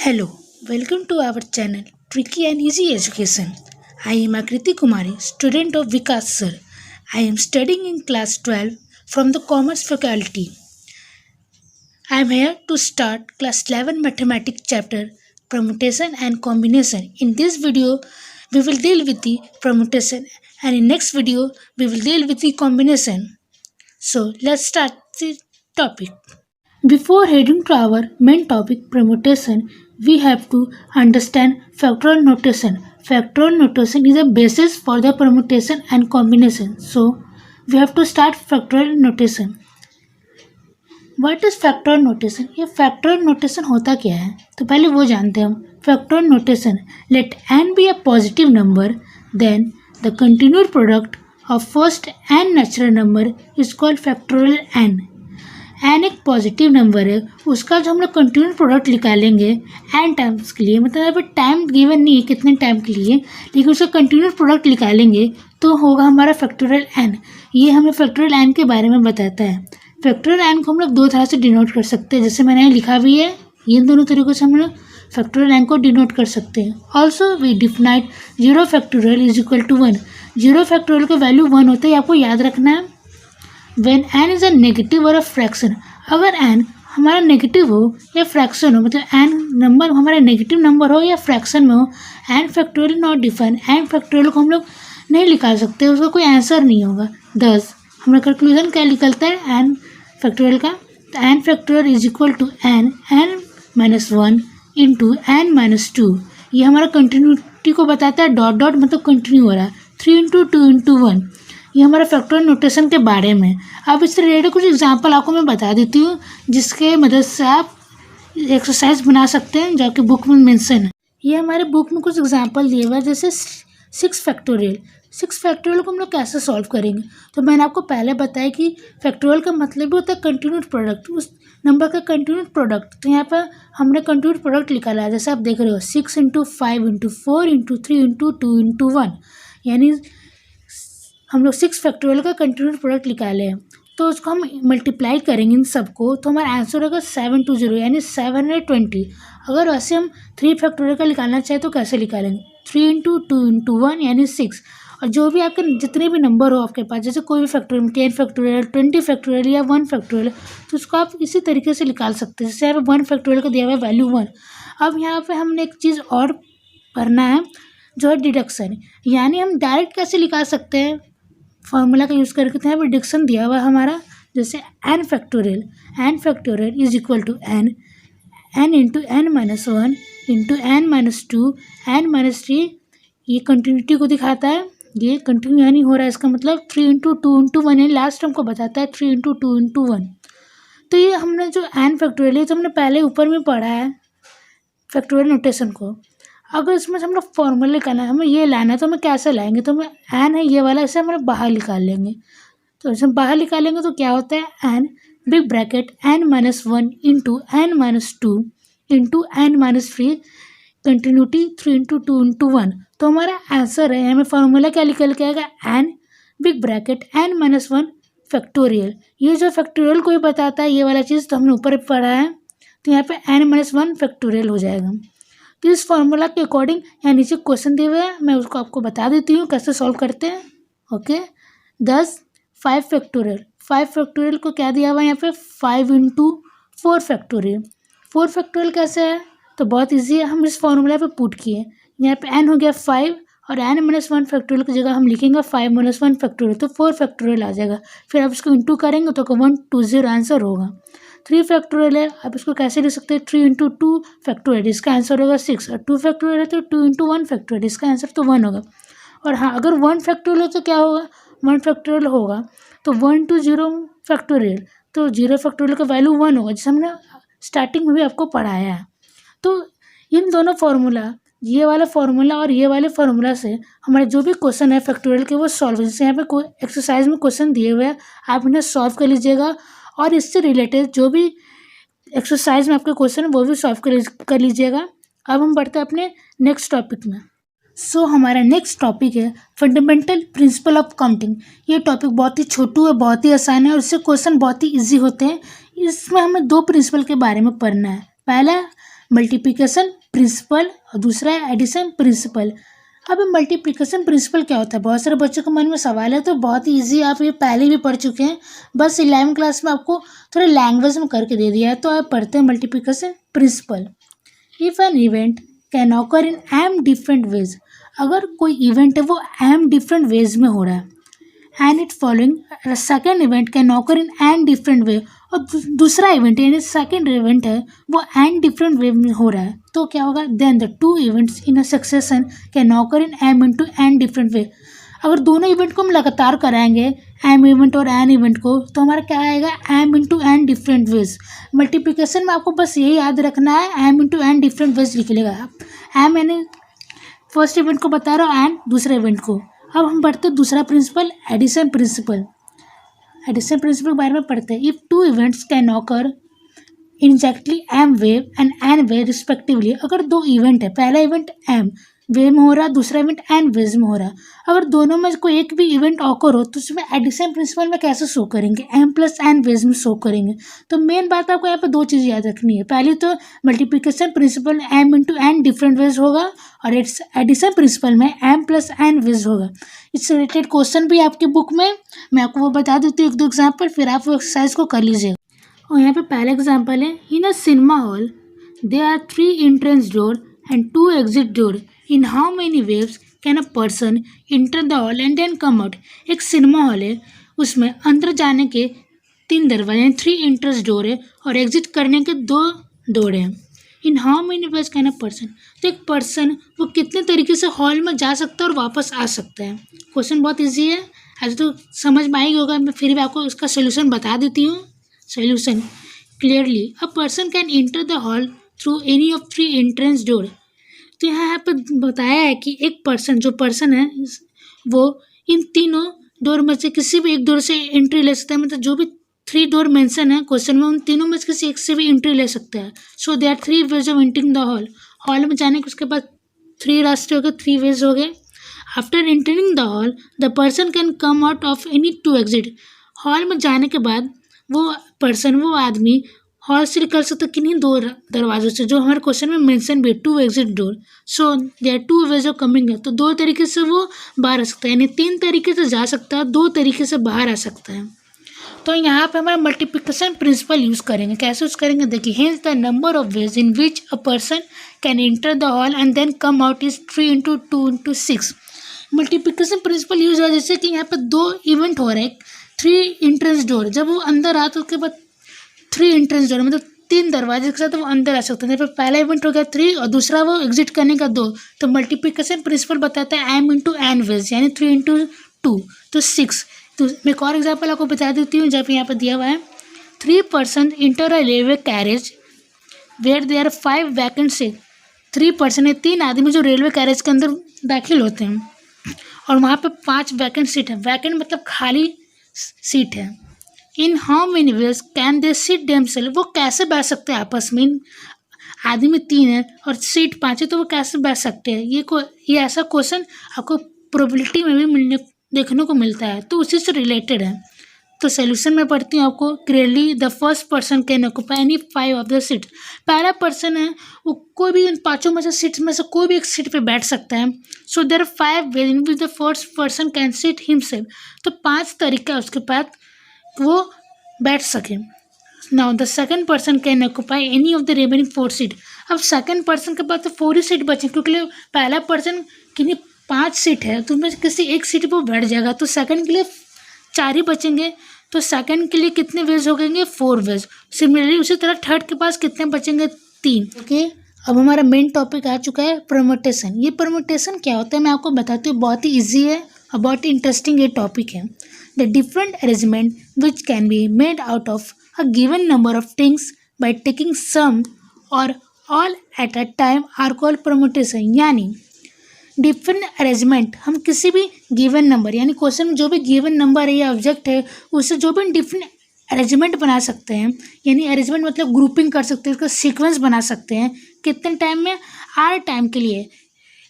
Hello, welcome to our channel Tricky and Easy Education. I am Akriti Kumari, student of Vikas Sir. I am studying in class 12 from the Commerce faculty. I am here to start class 11 mathematics chapter permutation and combination. In this video, we will deal with the permutation and in next video, we will deal with the combination. So let's start the topic. Before heading to our main topic permutation, we have to understand factorial notation. Factorial notation is a basis for the permutation and combination. So we have to start factorial notation. What is factorial notation? ये factorial notation होता क्या है? तो पहले वो जानते हैं हम. Factorial notation. Let n be a positive number, then the continued product of first n natural number is called factorial n. n एक पॉजिटिव नंबर है, उसका जो हम लोग कंटिन्यूस प्रोडक्ट निकालेंगे n टाइम्स के लिए, मतलब यहाँ पर टाइम गिवन नहीं है कितने टाइम के लिए, लेकिन उसका कंटिन्यूस प्रोडक्ट निकालेंगे तो होगा हमारा फैक्टोरियल n. ये हमें फैक्टोरियल n के बारे में बताता है. फैक्टोरियल n को हम लोग दो तरह से डिनोट कर सकते हैं, जैसे मैंने लिखा भी है. इन दोनों तरीकों से हम लोग फैक्टोरियल n को डिनोट कर सकते हैं. Also we defined zero factorial is equal to 1. Zero factorial का वैल्यू 1 होता है, आपको याद रखना है. When n is a negative और a fraction, अगर n हमारा नेगेटिव हो या फ्रैक्शन हो, मतलब n नंबर हमारा नेगेटिव नंबर हो या फ्रैक्शन में हो, n factorial not define, n factorial को हम लोग नहीं निकाल सकते, उसका कोई आंसर नहीं होगा. दस हमारा कंक्लूजन क्या निकलता है n फैक्टोरियल का? तो n factorial is equal to n -1 into n-2. ये हमारा कंटिन्यूटी को बताता है. डॉट डॉट मतलब कंटिन्यू हो रहा है. 3 इंटू 2 इंटू 1. ये हमारा फैक्टोरियल नोटेशन के बारे में. अब इससे रिलेटेड कुछ एग्जांपल आपको मैं बता देती हूँ, जिसके मदद से आप एक्सरसाइज बना सकते हैं जो आपकी बुक में मेंशन है. ये हमारे बुक में कुछ एग्जांपल दिए हुए हैं, जैसे 6 फैक्टोरियल. 6 फैक्टोरियल को हम लोग कैसे सॉल्व करेंगे? तो मैंने आपको पहले बताया कि फैक्टोरियल का मतलब भी होता है कंटिन्यूस प्रोडक्ट, उस नंबर का कंटिन्यूस प्रोडक्ट. तो यहाँ पर हमने कंटिन्यूस प्रोडक्ट निकाला है, जैसे आप देख रहे हो 6 into 5 into 4 into 3 into 2 into 1, यानी हम लोग 6 फैक्टोरियल का कंटिन्यूस प्रोडक्ट निकाले हैं. तो उसको हम मल्टीप्लाई करेंगे इन सबको, तो हमारा आंसर होगा 720 यानी 720. अगर वैसे हम 3 फैक्टोरियल का निकालना चाहें तो कैसे निकालेंगे? 3 इंटू 2 इंटू 1 यानी 6. और जो भी आपके जितने भी नंबर हो आपके पास, जैसे कोई भी फैक्टोरियल 10 फैक्टोरियल 20 फैक्टोरियल या 1 फैक्टोरियल, तो उसको आप इसी तरीके से निकाल सकते हैं. जैसे यहाँ पे 1 फैक्टोरियल का दिया हुआ है वैल्यू 1. अब यहाँ पर हमने एक चीज़ और करना है जो है डिडक्शन, यानी हम डायरेक्ट कैसे निकाल सकते हैं फार्मूला का यूज़ करके. तो यहाँ पर डिडक्शन दिया हुआ है हमारा, जैसे n factorial is equal to n into n-1 into n-2 n-3. ये कंटिन्यूटी को दिखाता है, ये कंटिन्यू यानी हो रहा है, इसका मतलब 3 इंटू 2 इंटू 1 यानी लास्ट हमको बताता है 3 इंटू 2 इंटू 1. तो ये हमने जो n फैक्टोरियल है तो हमने पहले ऊपर में पढ़ा है फैक्टोरियल नोटेशन को. अगर इसमें से हम लोग फॉर्मूला निकालना है, हमें ये लाना है, तो हमें कैसे लाएंगे? तो हमें n है ये वाला, इसे हम लोग बाहर निकाल लेंगे. तो इसे बाहर निकालेंगे तो क्या होता है? n big bracket n-1 into n-2 into n-3 continuity 3 into 2 into 1. तो हमारा आंसर है, हमें फार्मूला क्या निकल के आएगा? n big bracket n-1 factorial. ये जो फैक्टोरियल को ही बताता है ये वाला चीज़, तो हमने ऊपर पढ़ा है, तो यहाँ पे n-1 फैक्टोरियल हो जाएगा. तो इस फार्मूला के अकॉर्डिंग यहाँ नीचे क्वेश्चन दिए हुए हैं, मैं उसको आपको बता देती हूँ कैसे सॉल्व करते हैं. ओके. 5 फैक्टोरियल को क्या दिया हुआ है यहाँ पे? 5 इंटू 4 फैक्टोरियल. 4 फैक्टोरियल कैसे है? तो बहुत ईजी है, हम इस फार्मूला पे पुट किए. यहाँ पे n हो गया 5 और n-1 फैक्टोरियल की जगह हम लिखेंगे 5-1 फैक्टोरियल, तो 4 फैक्टोरियल आ जाएगा. फिर आप इसको इंटू करेंगे तो 120 आंसर होगा. 3 फैक्टोरियल है, आप इसको कैसे लिख सकते हैं? 3 इंटू 2 फैक्टोरियल, इसका आंसर होगा 6. और 2 फैक्टोरियल है तो 2 इंटू 1 फैक्टोरियल, इसका आंसर तो 1 होगा. और हाँ, अगर 1 फैक्टोरियल हो तो क्या होगा? 1 फैक्टोरियल होगा तो 1 टू 0 फैक्टोरियल, तो 0 फैक्टोरियल का वैल्यू 1 होगा, जैसे हमने स्टार्टिंग में भी आपको पढ़ाया है. तो इन दोनों फार्मूला, ये वाला फार्मूला और ये वाले फार्मूला से हमारे जो भी क्वेश्चन है फैक्टोरियल के वो सॉल्व. जैसे यहाँ पे एक्सरसाइज में क्वेश्चन दिए हुए हैं, आप इन्हें सॉल्व कर लीजिएगा और इससे रिलेटेड जो भी एक्सरसाइज में आपके क्वेश्चन है वो भी सॉल्व कर लीजिएगा. अब हम बढ़ते हैं अपने नेक्स्ट टॉपिक में. सो हमारा नेक्स्ट टॉपिक है फंडामेंटल प्रिंसिपल ऑफ काउंटिंग. ये टॉपिक बहुत ही छोटू है, बहुत ही आसान है और इससे क्वेश्चन बहुत ही ईजी होते हैं. इसमें हमें 2 प्रिंसिपल के बारे में पढ़ना है. पहला मल्टीप्लिकेशन प्रिंसिपल और दूसरा है एडिशन प्रिंसिपल। अब मल्टीप्लिकेशन प्रिंसिपल क्या होता है, बहुत सारे बच्चों के मन में सवाल है, तो बहुत ही ईजी, आप ये पहले भी पढ़ चुके हैं, बस 11वीं क्लास में आपको थोड़ा लैंग्वेज में करके दे दिया है। तो आप पढ़ते हैं multiplication principle. If an event can occur in M different ways, अगर कोई इवेंट है वो एम डिफरेंट वेज में हो रहा है, and it following second event can occur in an different वे, और दूसरा इवेंट यानी सेकेंड इवेंट है वो एन डिफरेंट वे में हो रहा है, तो क्या होगा, then the two events in a succession can occur in M into N different way. अगर दोनों इवेंट को हम लगातार कराएंगे, एम इवेंट और एन इवेंट को, तो हमारा क्या आएगा, M into N different ways. Multiplication में आपको बस यही याद रखना है, M into N different ways लिख लेगा आप। एम यानी फर्स्ट इवेंट को बता रहा हूँ, एन दूसरे इवेंट को। अब हम पढ़ते हैं दूसरा principle, addition principle. Addition principle के बारे में पढ़ते हैं। If two events can occur in exactly M ways and N ways respectively, अगर दो इवेंट है, पहला इवेंट एम वेव में हो रहा है, दूसरा इवेंट एन वेव में हो रहा है, अगर दोनों में कोई एक भी इवेंट ऑकर हो तो उसमें एडिशन प्रिंसिपल में कैसे शो करेंगे, एम प्लस एन वेव में शो करेंगे। तो मेन बात आपको यहाँ पे दो चीज़ याद रखनी है, पहली तो multiplication principle M into N different ways होगा, और एडिशन प्रिंसिपल में एम प्लस एन वेज होगा। इससे रिलेटेड क्वेश्चन भी आपकी बुक में, मैं आपको वो बता देती हूँ एक दो एग्जाम्पल, फिर आप वो एक्सरसाइज को कर लीजिएगा। और यहाँ पे पहला एग्जाम्पल है, in a cinema hall there are 3 entrance door and 2 exit door, in how many ways can a person enter the hall and then come out. एक सिनेमा हॉल है, उसमें अंदर जाने के 3 दरवाजे हैं, 3 एंट्रेंस डोर है, और एग्जिट करने के 2 डोर हैं। इन how many ways can a person, तो एक पर्सन वो कितने तरीके से हॉल में जा सकता है और वापस आ सकता है। क्वेश्चन बहुत ईजी है, आज तो समझ में आएगी होगा, मैं फिर भी आपको इसका सोल्यूशन बता देती हूँ। Solution clearly, a person can inter the hall through any of 3 entrance door. तो यहाँ पे बताया है कि एक पर्सन, जो पर्सन है वो इन तीनों डोर में से किसी भी एक डोर से एंट्री ले सकता है, मतलब जो भी 3 डोर मेंशन है क्वेश्चन में, उन तीनों में से किसी एक से भी एंट्री ले सकता है। So they are 3 ways of entering the hall. Hall में जाने के उसके बाद 3 रास्ते हो गए, 3 वेज हो गए। After entering the hall the person can come out of any 2 exit. Hall में जाने के बाद वो पर्सन, वो आदमी हॉल से निकल सकते किन्हीं 2 दरवाजों से, जो हमारे क्वेश्चन में मेंशन भी है, 2 exit door. So there 2 ways of coming है, तो 2 तरीके से वो बाहर आ सकता है, यानी 3 तरीके से जा सकता है, 2 तरीके से बाहर आ सकता है। तो यहाँ पे हमारा मल्टीप्लिकेशन प्रिंसिपल यूज़ करेंगे। कैसे यूज़ करेंगे, देखिए, hence the number of ways in which a person can enter the hall and then come out is 3 into 2 into 6। Multiplication principle use हुआ जैसे कि यहाँ पे 2 इवेंट हो रहे हैं, 3 एंट्रेंस डोर, जब वो अंदर आ तो उसके बाद 3 एंट्रेंस डोर, मतलब 3 दरवाजे के साथ वो अंदर आ सकते हैं। फिर पहला इवेंट हो गया 3 और दूसरा वो एग्जिट करने का 2, तो मल्टीप्लिकेशन प्रिंसिपल बताता है एम इंटू एन वेज, यानी 3 इंटू 2 तो 6। तो मैं एक और एग्जाम्पल आपको बता देती हूँ, जब यहाँ पर दिया हुआ है, 3 person enter a railway carriage where there 5 vacant seat. 3 person है, 3 आदमी जो रेलवे कैरेज के अंदर दाखिल होते हैं, और वहाँ पे 5 वैकेंट सीट है। वैकेंट मतलब खाली सीट है। In how many ways can they seat themselves, वो कैसे बैठ सकते हैं आपस में, आदमी 3 है और सीट 5 है, तो वो कैसे बैठ सकते हैं। ये ऐसा क्वेश्चन आपको प्रोबेबिलिटी में भी देखने को मिलता है, तो उसी से रिलेटेड है। तो सोल्यूशन में पढ़ती हूँ आपको, clearly the first person can occupy any 5 of the seat. पहला पर्सन है वो कोई भी इन 5 में से सीट में से कोई भी एक सीट पे बैठ सकता है। So there are 5 ways in which the first person can seat himself, तो 5 तरीका उसके पास वो बैठ सके। Now the second person can occupy any of the remaining 4 seat. अब सेकंड पर्सन के पास तो 4 ही सीट बचे, क्योंकि पहला पर्सन किन्हीं 5 सीट है, तो उसमें किसी एक सीट पर बैठ जाएगा, तो सेकंड के लिए 4 ही बचेंगे, तो सेकंड के लिए कितने वेज हो गएंगे, 4 वेज। सिमिलरली उसी तरह थर्ड के पास कितने बचेंगे, 3। ओके, अब हमारा मेन टॉपिक आ चुका है परम्यूटेशन। ये परम्यूटेशन क्या होता है मैं आपको बताती हूँ, बहुत ही ईजी है और बहुत ही इंटरेस्टिंग ये टॉपिक है। The different arrangement which can be made out of a given number of things by taking some or all at a time are called permutation. यानी डिफरेंट अरेंजमेंट, हम किसी भी गिवन नंबर, यानी question में जो भी given number है या ऑब्जेक्ट है, उससे जो भी डिफरेंट अरेंजमेंट बना सकते हैं, यानी अरेंजमेंट मतलब ग्रुपिंग कर सकते हैं, उसका सीक्वेंस बना सकते हैं। कितने टाइम में, आर टाइम के लिए,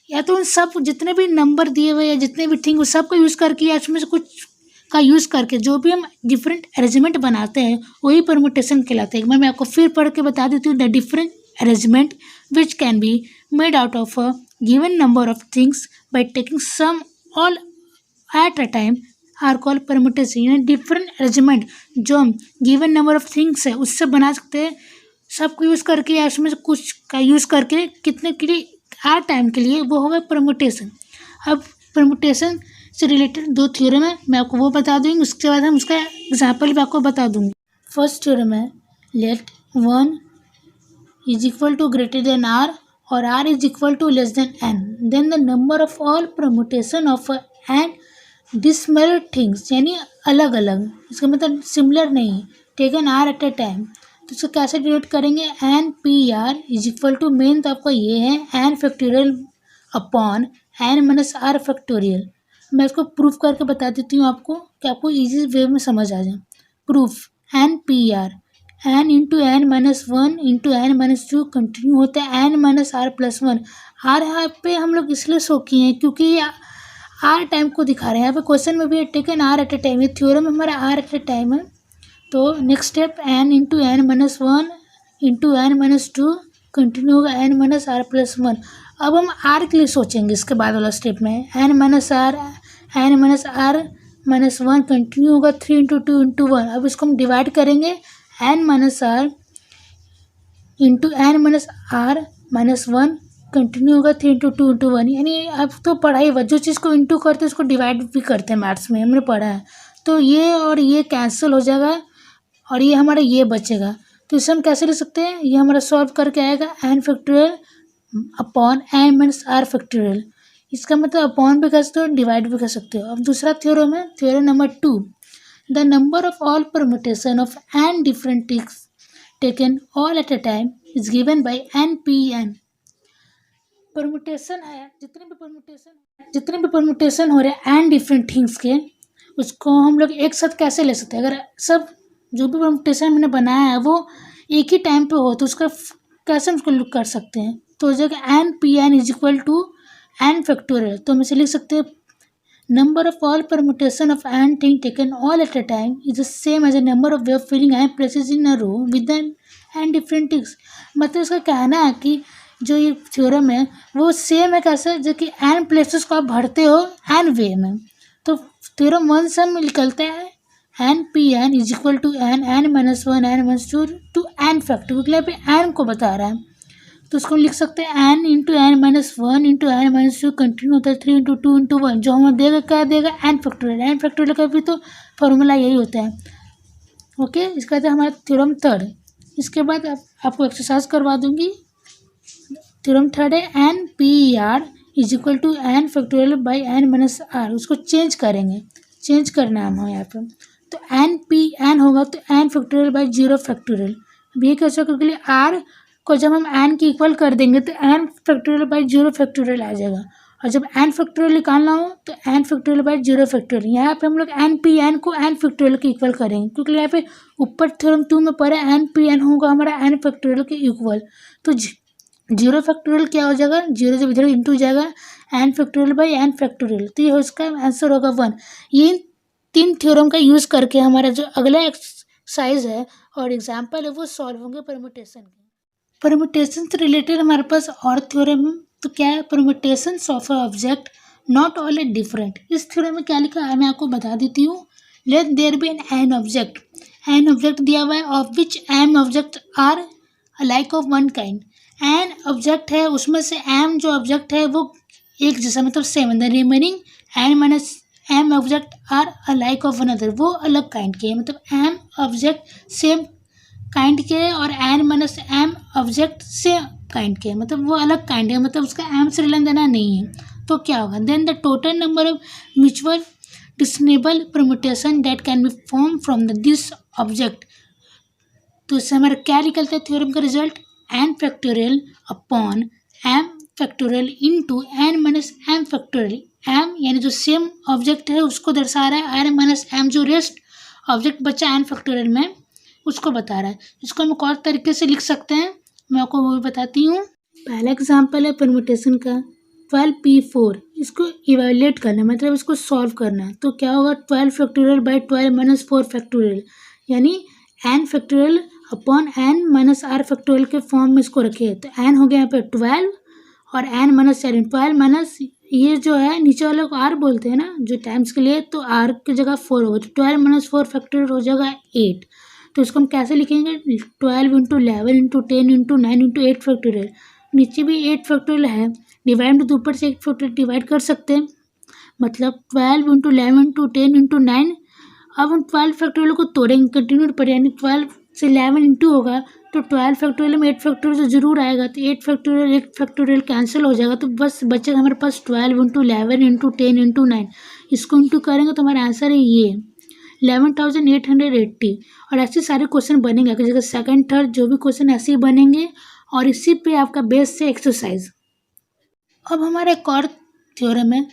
या तो उन सब जितने भी नंबर दिए हुए या जितने भी थिंग, उस सब को यूज़ करके या उसमें से कुछ का यूज़ करके जो भी हम डिफरेंट अरेंजमेंट बनाते हैं वही परम्यूटेशन कहलाते हैं। एक बार मैं आपको फिर पढ़ के बता देती हूँ, the different arrangement which can be made out of a given number of things by taking some all at a time are called permutation. यानी डिफरेंट अरेंजमेंट जो हम गिवन नंबर ऑफ थिंग्स है उससे बना सकते हैं, सबको यूज़ करके या उसमें से कुछ का यूज़ करके कितने के लिए आर टाइम के लिए, वो होगा परमुटेशन। अब परमुटेशन से रिलेटेड दो थ्योरम है, मैं आपको वो बता दूँगी, उसके बाद हम उसका एग्जाम्पल भी आपको बता दूँगी। फर्स्ट थ्योरम है late 1 is equal to greater than r or r is equal to less than n, then the number of all permutation of n dissimilar things, यानी अलग अलग, इसका मतलब सिमिलर नहीं, taken are at a time, तो इसको कैसे denote करेंगे, N P R is equal to, मेन तो आपका ये है N factorial upon N minus R factorial. मैं इसको प्रूफ करके बता देती हूँ आपको कि आपको इजी वे में समझ आ जाए। Proof, N P R N into N minus one into N minus two continue होता है N minus R plus one. R यहाँ पे हम लोग इसलिए शो किए हैं क्योंकि आर टाइम को दिखा रहे हैं, यहाँ पे क्वेश्चन में भी है taken are at a time, ये थ्योरम में हमारा आर एट ए टाइम है। तो next step N into N minus one into N minus two continue होगा N minus R plus one. अब हम आर के लिए सोचेंगे, इसके बाद वाला स्टेप में N minus R minus one continue होगा 3 इंटू टू इंटू वन। अब इसको हम डिवाइड करेंगे N minus R into N minus R minus one continue होगा 3 इंटू टू इंटू वन। यानी अब तो पढ़ाई जो चीज़ को इंटू करते हैं उसको डिवाइड भी करते हैं, मैथ्स में हमने पढ़ा है। तो ये और ये कैंसिल हो जाएगा और ये हमारा ये बचेगा, तो इसे हम कैसे लिख सकते हैं, ये हमारा सॉल्व करके आएगा N factorial upon N minus R factorial. इसका मतलब अपॉन भी कर सकते हो, डिवाइड भी कर सकते हो। अब दूसरा थ्योरम है theorem number 2, the number of all permutation of N different things taken all at a time is given by N P N. Permutation है, जितने भी परमुटेशन हो रहे हैं एन डिफरेंट थिंग्स के, उसको हम लोग एक साथ कैसे ले सकते हैं। अगर सब जो भी परमुटेशन मैंने बनाया है वो एक ही टाइम पे हो तो उसका कैसे हम उसको लुक कर सकते हैं। तो हो जाएगा N P N is equal to N factorial. तो हम इसे लिख सकते हैं number of all permutation of N thing taken all at a time is the same as a number of way of filling N places in a row with N different things. मतलब इसका कहना है कि जो ये theorem है वो same है कैसे, जो कि एन प्लेसेस को आप भरते हो एन वे में। तो थ्योरम 1 से हम निकलते हैं N P N is equal to N minus one N minus two N factor, यहाँ पे एन को बता रहा है तो उसको लिख सकते हैं N into N minus one into N minus two continue होता है 3 इंटू टू इंटू वन, जो हमें देगा क्या देगा एन फैक्टोरियल। एन फैक्टोरियल का भी तो फॉर्मूला यही होता है। ओके, इसका था हमारा थ्योरम 3। इसके बाद आपको एक्सरसाइज करवा दूंगी। थ्योरम 3 है N P R is equal to N factorial by N minus R. उसको चेंज करेंगे, चेंज करना है हमें यहाँ पे। तो एन पी एन होगा तो N factorial by zero factorial. अब ये कैसे होगा, क्योंकि आर को जब हम एन की इक्वल कर देंगे तो N factorial by zero factorial आ जाएगा, और जब एन फैक्टोरियल निकालना हो तो N factorial by zero factorial. यहाँ पे हम लोग एन पी एन को एन फैक्टोरियल के इक्वल करेंगे, क्योंकि यहाँ पे ऊपर थ्योरम 2 में पढ़े एन पी एन होगा हमारा एन फैक्टोरियल के इक्वल। तो जीरो फैक्टोरियल क्या हो जाएगा, जीरो जब इधर इंटू जाएगा N factorial by N factorial, तो ये इसका आंसर होगा 1। ये 3 थ्योरम का यूज़ करके हमारा जो अगला एक्सरसाइज है और एग्जाम्पल है वो सॉल्व होंगे परमुटेशन के। परमुटेशन से रिलेटेड हमारे पास और थ्योरम है, तो क्या है, permutation of object not all a different. इस थ्योरम में क्या लिखा है मैं आपको बता देती हूँ। Let there be N object, N object दिया हुआ है of which M object are alike of one kind. N object है, उसमें से एम जो ऑब्जेक्ट है वो एक जैसा मतलब same, the remaining N minus M object are alike of one other, वो अलग काइंड के, मतलब एम ऑब्जेक्ट सेम काइंड के और N minus M object same kind के, मतलब वो अलग काइंड है, मतलब उसका एम से लेना देना नहीं है। तो क्या होगा, then the total number of mutual distinguishable permutation that can be form from this object. तो इससे हमारा क्या निकलता है थ्योरम का result, N factorial upon M factorial into N minus M factorial. M यानी जो सेम ऑब्जेक्ट है उसको दर्शा रहा है, एन माइनस एम जो रेस्ट ऑब्जेक्ट बचा एन फैक्टोरियल में उसको बता रहा है। इसको हम एक और तरीके से लिख सकते हैं, मैं आपको वो भी बताती हूँ। पहला एग्जाम्पल है परमुटेशन का 12p4, इसको इवेल्युएट करना मतलब इसको सॉल्व करना है। तो क्या होगा 12 फैक्टोरियल बाई 12 माइनस 4 फैक्टोरियल, यानी N factorial upon N minus R factorial के फॉर्म में इसको रखिए। तो एन हो गया यहाँ पे 12 और एन माइनस 7, 12 माइनस ये जो है नीचे वाले को आर बोलते हैं ना जो टाइम्स के लिए, तो आर की जगह 4 होगा, तो 12 माइनस 4 फैक्टोरियल हो जाएगा 8। तो इसको हम कैसे लिखेंगे, 12 into 11 into 10 into 9 into 8 factorial. नीचे भी 8 फैक्टोरियल है, डिवाइड तो ऊपर से 8 फैक्टोरियल डिवाइड कर सकते हैं, मतलब 12 इंटू 11 इंटू 10 इंटू 9। अब हम 12 फैक्टोरियल को तोड़ेंगे कंटिन्यू पर, यानी 12 से 11 इंटू होगा तो 12 फैक्टोरियल में 8 फैक्टोरियल तो जरूर आएगा, तो 8 फैक्टोरियल कैंसिल हो जाएगा, तो बस बचेगा हमारे पास 12 इंटू 11 इंटू 10 इंटू 9। इसको इंटू करेंगे तो हमारा आंसर है ये 11,880। और ऐसे सारे क्वेश्चन बनेंगे अगर जगह सेकंड थर्ड जो भी क्वेश्चन ऐसे ही बनेंगे, और इसी पे आपका बेस से एक्सरसाइज। अब हमारा एक और थ्योरम है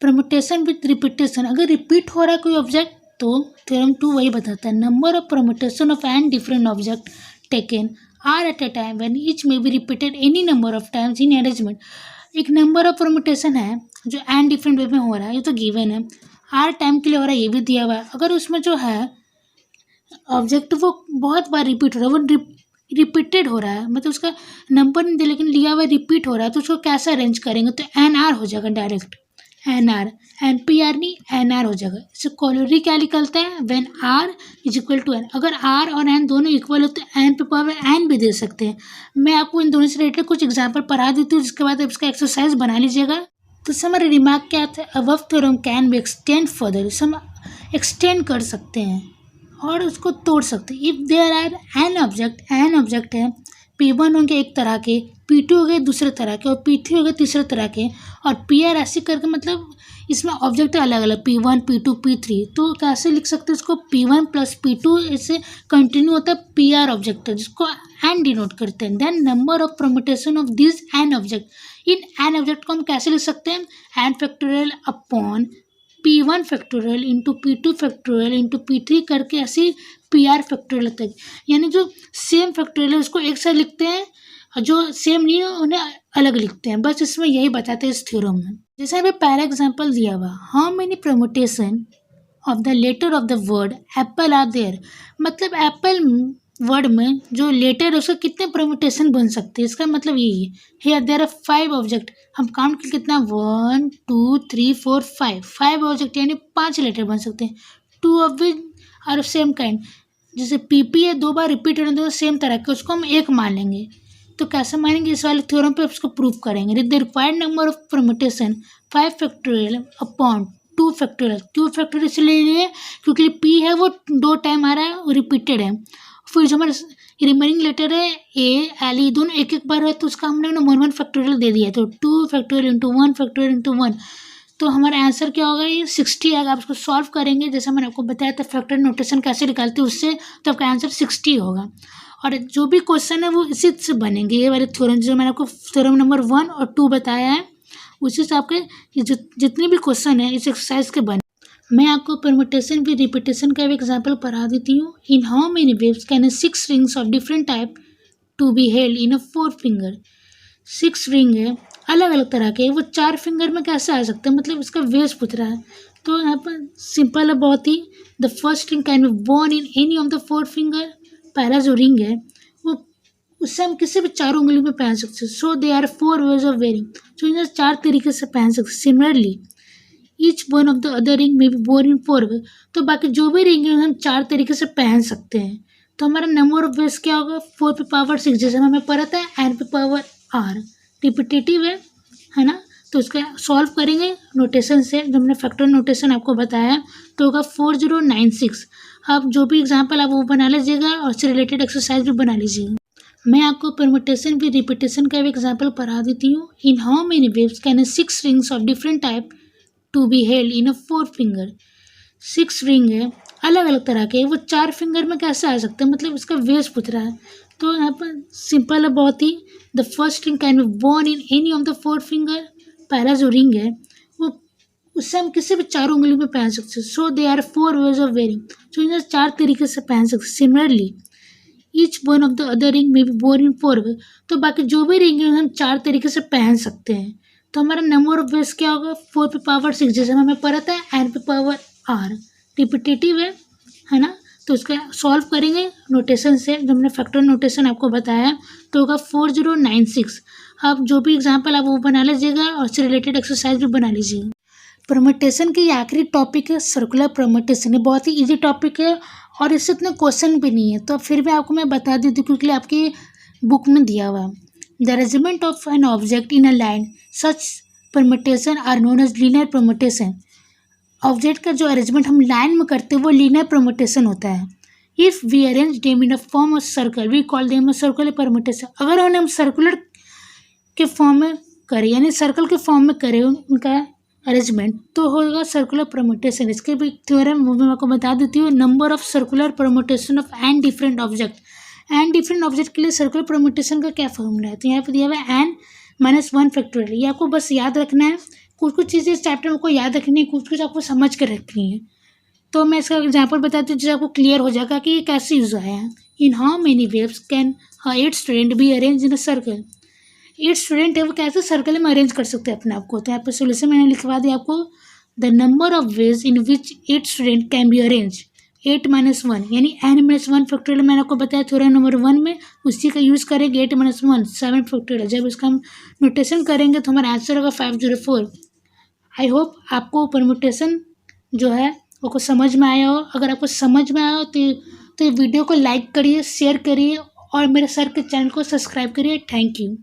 परम्यूटेशन विथ रिपीटेशन। अगर रिपीट हो रहा है कोई ऑब्जेक्ट तो थ्योरम 2 वही बताता है, number of permutation of N different object taken are at a time when each may be repeated any number of times in arrangement. एक नंबर ऑफ परम्यूटेशन है जो एन डिफरेंट वे में हो रहा है, ये तो गिवन है, आर टाइम के लिए हो रहा है ये भी दिया हुआ है। अगर उसमें जो है ऑब्जेक्ट वो बहुत बार रिपीट हो रहा है, वो रिपीटेड हो रहा है, मतलब उसका नंबर नहीं दे लेकिन लिया हुआ रिपीट हो रहा है, तो उसको कैसे अरेंज करेंगे, तो एन आर हो जाएगा direct, N R, N P R नहीं एन आर हो जाएगा। इससे कॉलोरी क्या निकलता है, when R is equal to N. अगर आर और एन दोनों इक्वल हो तो एन पे पावर एन भी दे सकते हैं। मैं आपको इन दोनों से रिलेटेड कुछ एग्जाम्पल पढ़ा देती हूँ, जिसके बाद इसका एक्सरसाइज बना लीजिएगा। तो इससे हमारा रिमार्क क्या था, above theorem can be extend further, इसे हम एक्सटेंड कर सकते हैं और उसको तोड़ सकते हैं। If there are N object है, P1 होंगे एक तरह के, P2 हो गए दूसरे तरह के, और P3 हो गए तीसरे तरह के, और PR ऐसे करके, मतलब इसमें ऑब्जेक्ट अलग अलग P1 P2 P3, तो कैसे लिख सकते हैं इसको, P1 प्लस P2 इससे कंटिन्यू होता है PR ऑब्जेक्ट है जिसको एन डिनोट करते हैं। Then number of permutation of this N object, इन एन ऑब्जेक्ट को हम कैसे लिख सकते हैं, N factorial upon P1 factorial into P2 factorial into P3 करके ऐसे PR फैक्टोरियल तक, यानी जो सेम फैक्टोरियल है उसको एक साथ लिखते हैं और जो सेम नहीं है उन्हें अलग लिखते हैं। बस इसमें यही बताते हैं इस थ्योरम में। जैसे हमें पहला एग्जांपल दिया हुआ, how many permutation of the letter of the word apple are there, मतलब एप्पल वर्ड में जो लेटर है उसका कितने परम्यूटेशन बन सकते हैं, इसका मतलब यही है। हियर देयर आर 5 ऑब्जेक्ट, हम काउंट कर कितना 1 2 3 4 5 ऑब्जेक्ट, यानी 5 लेटर बन सकते हैं। 2 of which are same kind, जैसे PP है 2 बार रिपीट हो रहे हैं सेम तरह के, उसको हम एक मान लेंगे। तो कैसे मानेंगे, इस वाले थ्योरम पे उसको प्रूव करेंगे। The required number of permutation 5 factorial upon 2 factorial, 2 factorial इसलिए क्योंकि P है वो 2 टाइम आ रहा है, वो रिपीटेड है। फिर जो हमारा रिमेनिंग लेटर है A L E दोनों एक एक बार है, तो उसका हमने 1 फैक्टोरियल दे दिया, तो 2 फैक्टोरियल इंटू 1 फैक्टोरियल इंटू 1, तो हमारा आंसर क्या होगा, ये 60 आएगा। आप उसको सॉल्व करेंगे, जैसे मैंने आपको बताया था फैक्टोरियल नोटेशन कैसे निकालते हैं उससे, तो आपका आंसर 60 होगा। और जो भी क्वेश्चन है वो इसी से बनेंगे, ये वाले थ्योरम जो मैंने आपको थ्योरम नंबर 1 और 2 बताया है, उसी से आपके जितने भी क्वेश्चन है इस एक्सरसाइज के बने। मैं आपको परम्यूटेशन विद रिपीटेशन का भी एग्जाम्पल पढ़ा देती हूँ। इन how many ways can 6 rings of different type to be held in a 4 finger. 6 ring है अलग अलग तरह के, वो 4 फिंगर में कैसे आ सकते हैं, मतलब इसका वेव्स पूछ रहा है। तो यहाँ पर सिंपल है बहुत ही, the first ring can be worn in any of the 4 finger. पहला जो रिंग है वो उससे हम किसी भी 4 उंगली में पहन सकते हैं। So they are 4 ways of wearing, तो इन्हें 4 तरीके से पहन सकते हैं। Similarly each one of the other ring में बी बोर्न इन 4 वे, तो बाकी जो भी रिंग है हम 4 तरीके से पहन सकते हैं। तो हमारा नंबर ऑफ वेज क्या होगा, 4 पे पावर 6, जैसे हमें पता था एन पे पावर R, रिपीटेटिव है ना, तो उसका सॉल्व करेंगे नोटेशन से, जो हमने फैक्टोरियल नोटेशन आपको बताया, तो होगा 4096। आप जो भी एग्जांपल आप वो बना लीजिएगा और उससे रिलेटेड एक्सरसाइज भी बना लीजिएगा। मैं आपको परम्यूटेशन विद रिपीटेशन का भी एग्जांपल पढ़ा देती हूँ। इन how many ways can 6 rings of different type to be held in a 4 finger. 6 ring है अलग अलग तरह के, वो 4 फिंगर में कैसे आ सकते हैं, मतलब इसका वेव्स पूछ रहा है। तो यहाँ पर सिंपल है बहुत ही, the first ring can be worn in any of the 4 finger. पहला जो रिंग है वो उससे हम किसी भी 4 उंगली में पहन सकते हैं। So they are 4 ways of wearing, तो इन्हें 4 तरीके से पहन सकते हैं। Similarly each one of the other ring में बी बोर्न इन 4 वे, तो बाकी जो भी रिंग है हम 4 तरीके से पहन सकते हैं। तो हमारा नंबर ऑफ वेज क्या होगा, 4 पे पावर 6, जैसे हमें पता है एन पे पावर R, रिपीटेटिव है ना, तो उसका सॉल्व करेंगे नोटेशन से, जो हमने फैक्टर नोटेशन आपको बताया, तो होगा 4096। अब जो भी एग्जाम्पल आप वो बना लीजिएगा और उससे रिलेटेड एक्सरसाइज भी बना लीजिएगा। परमुटेशन की आखिरी टॉपिक है सर्कुलर परमुटेशन। ये बहुत ही इजी टॉपिक है और इससे इतने क्वेश्चन भी नहीं है, तो फिर भी आपको मैं बता देती हूँ क्योंकि आपकी बुक में दिया हुआ है। The arrangement of N object in a line such permutation are known as linear permutation. Object का जो अरेंजमेंट हम लाइन में करते हैं वो लीनियर परमुटेशन होता है। If we arrange them in a form of circle we call them a circular permutation. अगर हम सर्कुलर के फॉर्म में करें, यानी सर्कल के फॉर्म में करें उनका अरेंजमेंट, तो होगा सर्कुलर परमुटेशन। इसके भी थ्योरम वो मैं आपको बता देती हूँ। Number of circular permutation of N different object. N different object के लिए सर्कुलर परमुटेशन का क्या फॉर्मूला है, तो यहाँ पे दिया हुआ है n-1 फैक्टोरियल। ये आपको बस याद रखना है। कुछ कुछ चीज़ें इस चैप्टर में आपको याद रखनी है, कुछ कुछ आपको समझ कर रखनी है। तो मैं इसका एग्जाम्पल बताती हूँ जिससे आपको क्लियर हो जाएगा कि ये कैसे यूज़ आया है। In how many ways can 8 student be arrange in a circle. 8 student है वो कैसे सर्कल में अरेंज कर सकते हैं अपने आप को, तो यहाँ पर सोल्यूशन मैंने लिखवा दिया आपको। The number of ways in which 8 student can be arrange 8-1, यानी n-1 फैक्टोरियल मैंने आपको बताया थ्योरम नंबर 1 में, उसी का यूज़ करेंगे। 8-1 7 फैक्टोरियल। जब इसका हम नोटेशन करेंगे तो हमारा आंसर होगा 504। आई होप आपको परमुटेशन जो है वो कुछ समझ में आया हो। अगर आपको समझ में आया हो तो ये वीडियो को लाइक करिए, शेयर करिए और मेरे सर के चैनल को सब्सक्राइब करिए। Thank you.